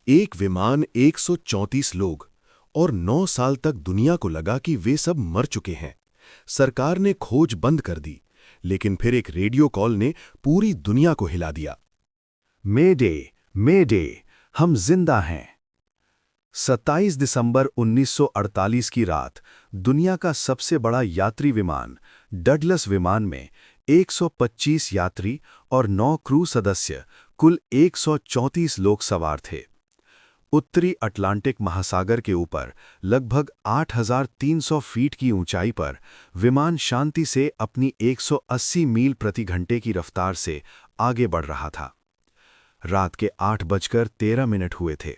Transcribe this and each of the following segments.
एक विमान, 134 लोग और 9 साल तक दुनिया को लगा कि वे सब मर चुके हैं। सरकार ने खोज बंद कर दी, लेकिन फिर एक रेडियो कॉल ने पूरी दुनिया को हिला दिया। मेडे, मेडे, हम जिंदा हैं। 27 दिसंबर 1948 की रात दुनिया का सबसे बड़ा यात्री विमान डगलस विमान में 125 यात्री और 9 क्रू सदस्य, कुल 134 लोग सवार थे। उत्तरी अटलांटिक महासागर के ऊपर लगभग 8,300 फीट की ऊंचाई पर विमान शांति से अपनी 180 मील प्रति घंटे की रफ्तार से आगे बढ़ रहा था। रात के 8:13 हुए थे।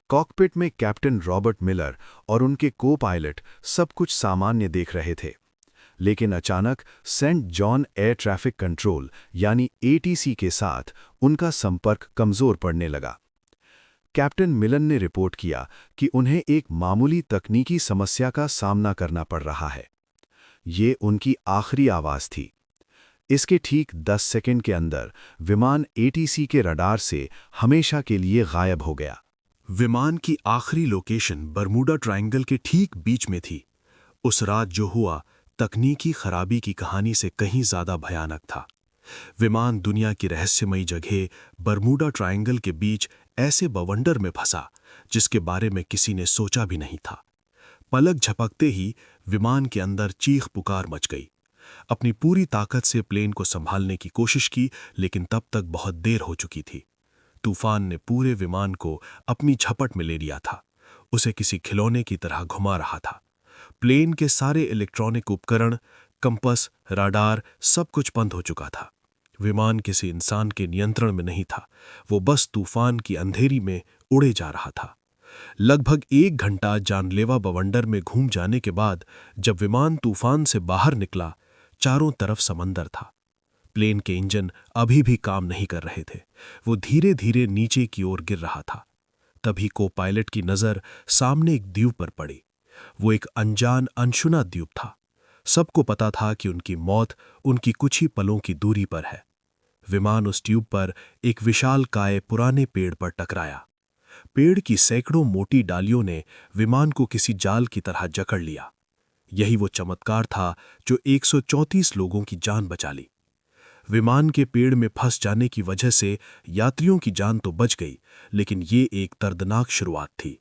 कॉकपिट में कैप्टन रॉबर्ट मिलर और उनके को-पायलट सब कुछ सामान्य देख रहे थे, लेकिन अचानक Saint John air traffic control यानी एटीसी के साथ उनका संपर्क कमजोर पड़ने लगा। कैप्टन मिलन ने रिपोर्ट किया कि उन्हें एक मामूली तकनीकी समस्या का सामना करना पड़ रहा है। ये उनकी आखिरी आवाज़ थी। इसके ठीक 10 सेकंड के अंदर विमान एटीसी के रडार से हमेशा के लिए गायब हो गया। विमान की आखिरी लोकेशन बरमूडा ट्रायंगल के ठीक बीच में थी। उस रात जो हुआ तकनीकी खराबी की कहानी से कहीं ज्यादा भयानक था। विमान दुनिया की रहस्यमयी जगह बरमूडा ट्रायंगल के बीच ऐसे बवंडर में फंसा जिसके बारे में किसी ने सोचा भी नहीं था। पलक झपकते ही विमान के अंदर चीख पुकार मच गई। अपनी पूरी ताकत से प्लेन को संभालने की कोशिश की, लेकिन तब तक बहुत देर हो चुकी थी। तूफान ने पूरे विमान को अपनी झपट में ले लिया था, उसे किसी खिलौने की तरह घुमा रहा था। प्लेन के सारे इलेक्ट्रॉनिक उपकरण, कंपस, राडार सब कुछ बंद हो चुका था। विमान किसी इंसान के नियंत्रण में नहीं था, वो बस तूफान की अंधेरी में उड़े जा रहा था। लगभग 1 घंटा जानलेवा बवंडर में घूम जाने के बाद जब विमान तूफान से बाहर निकला, चारों तरफ समंदर था। प्लेन के इंजन अभी भी काम नहीं कर रहे थे, वो धीरे धीरे नीचे की ओर गिर रहा था। तभी को पायलट की नजर सामने एक द्वीप पर पड़ी। वो एक अनजान अनसुना द्वीप था। सबको पता था कि उनकी मौत उनकी कुछ ही पलों की दूरी पर है। विमान उस ट्यूब पर एक विशालकाय पुराने पेड़ पर टकराया। पेड़ की सैकड़ों मोटी डालियों ने विमान को किसी जाल की तरह जकड़ लिया। यही वो चमत्कार था जो 134 लोगों की जान बचा ली। विमान के पेड़ में फंस जाने की वजह से यात्रियों की जान तो बच गई, लेकिन ये एक दर्दनाक शुरुआत थी।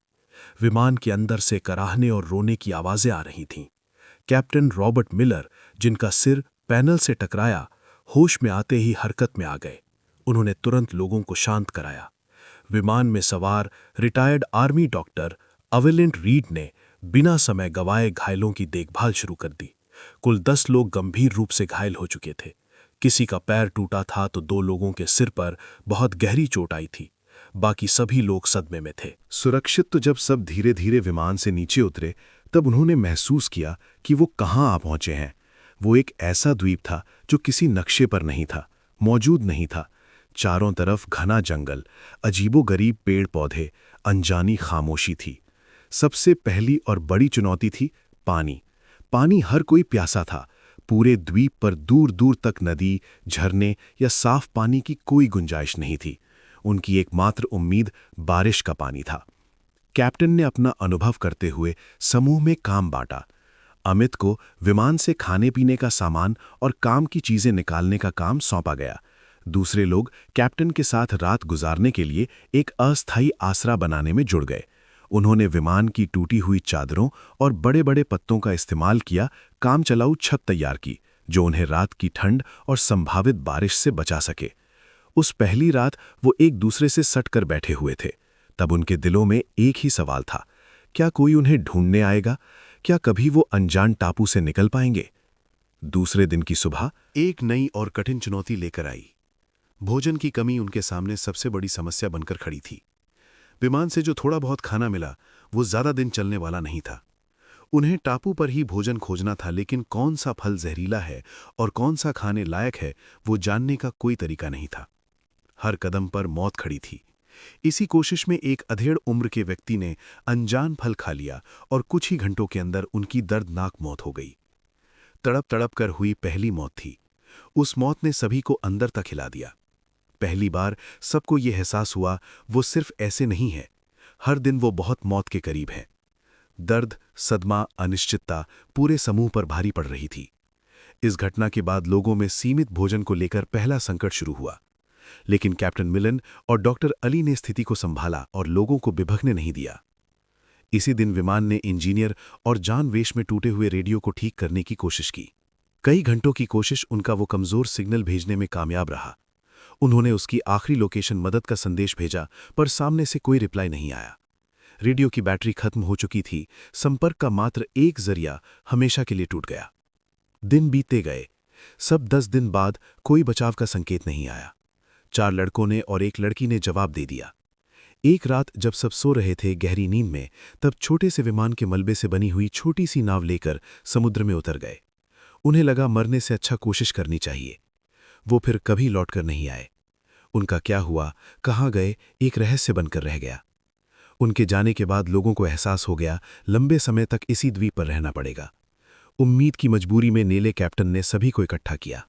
विमान के अंदर से कराहने और रोने की आवाजें आ रही थीं। कैप्टन रॉबर्ट मिलर, जिनका सिर पैनल से टकराया, होश में आते ही हरकत में आ गए। उन्होंने तुरंत लोगों को शांत कराया। विमान में सवार रिटायर्ड आर्मी डॉक्टर अवेलेंट रीड ने बिना समय गवाए घायलों की देखभाल शुरू कर दी। कुल 10 लोग गंभीर रूप से घायल हो चुके थे। किसी का पैर टूटा था तो 2 लोगों के सिर पर बहुत गहरी चोट आई थी। बाकी सभी लोग सदमे में थे। सुरक्षित तो जब सब धीरे धीरे विमान से नीचे उतरे, तब उन्होंने महसूस किया कि वो कहाँ आ पहुंचे हैं। वो एक ऐसा द्वीप था जो किसी नक्शे पर नहीं था, मौजूद नहीं था। चारों तरफ घना जंगल, अजीबोगरीब पेड़ पौधे, अनजानी खामोशी थी। सबसे पहली और बड़ी चुनौती थी पानी। पानी हर कोई प्यासा था। पूरे द्वीप पर दूर दूर तक नदी, झरने या साफ पानी की कोई गुंजाइश नहीं थी। उनकी एकमात्र उम्मीद बारिश का पानी था। कैप्टन ने अपना अनुभव करते हुए समूह में काम बांटा। अमित को विमान से खाने पीने का सामान और काम की चीजें निकालने का काम सौंपा गया। दूसरे लोग कैप्टन के साथ रात गुजारने के लिए एक अस्थायी आसरा बनाने में जुड़ गए। उन्होंने विमान की टूटी हुई चादरों और बड़े बड़े पत्तों का इस्तेमाल किया, काम चलाऊ छत तैयार की, जो उन्हें रात की ठंड और संभावित बारिश से बचा सके। उस पहली रात वो एक दूसरे से सटकर बैठे हुए थे। तब उनके दिलों में एक ही सवाल था, क्या कोई उन्हें ढूंढने आएगा? क्या कभी वो अनजान टापू से निकल पाएंगे? दूसरे दिन की सुबह एक नई और कठिन चुनौती लेकर आई। भोजन की कमी उनके सामने सबसे बड़ी समस्या बनकर खड़ी थी। विमान से जो थोड़ा बहुत खाना मिला, वो ज्यादा दिन चलने वाला नहीं था। उन्हें टापू पर ही भोजन खोजना था, लेकिन कौन सा फल जहरीला है और कौन सा खाने लायक है, वो जानने का कोई तरीका नहीं था। हर कदम पर मौत खड़ी थी। इसी कोशिश में एक अधेड़ उम्र के व्यक्ति ने अनजान फल खा लिया और कुछ ही घंटों के अंदर उनकी दर्दनाक मौत हो गई। तड़प तड़प कर हुई पहली मौत थी। उस मौत ने सभी को अंदर तक हिला दिया। पहली बार सबको ये एहसास हुआ वो सिर्फ ऐसे नहीं है, हर दिन वो बहुत मौत के करीब है। दर्द, सदमा, अनिश्चितता पूरे समूह पर भारी पड़ रही थी। इस घटना के बाद लोगों में सीमित भोजन को लेकर पहला संकट शुरू हुआ, लेकिन कैप्टन मिलन और डॉक्टर अली ने स्थिति को संभाला और लोगों को बिभगने नहीं दिया। इसी दिन विमान ने इंजीनियर और जानवेश में टूटे हुए रेडियो को ठीक करने की कोशिश की। कई घंटों की कोशिश उनका वो कमजोर सिग्नल भेजने में कामयाब रहा। उन्होंने उसकी आखिरी लोकेशन मदद का संदेश भेजा, पर सामने से कोई रिप्लाई नहीं आया। रेडियो की बैटरी खत्म हो चुकी थी, संपर्क का मात्र एक जरिया हमेशा के लिए टूट गया। दिन बीतते गए, सब 10 दिन बाद कोई बचाव का संकेत नहीं आया। 4 लड़कों ने और एक लड़की ने जवाब दे दिया। एक रात जब सब सो रहे थे गहरी नींद में, तब छोटे से विमान के मलबे से बनी हुई छोटी सी नाव लेकर समुद्र में उतर गए। उन्हें लगा मरने से अच्छा कोशिश करनी चाहिए। वो फिर कभी लौटकर नहीं आए। उनका क्या हुआ, कहाँ गए, एक रहस्य बनकर रह गया। उनके जाने के बाद लोगों को एहसास हो गया लंबे समय तक इसी द्वीप पर रहना पड़ेगा। उम्मीद की मजबूरी में नीले कैप्टन ने सभी को इकट्ठा किया।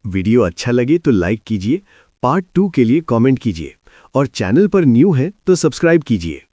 वीडियो अच्छा लगे तो लाइक कीजिए, पार्ट 2 के लिए कमेंट कीजिए और चैनल पर न्यू है तो सब्सक्राइब कीजिए।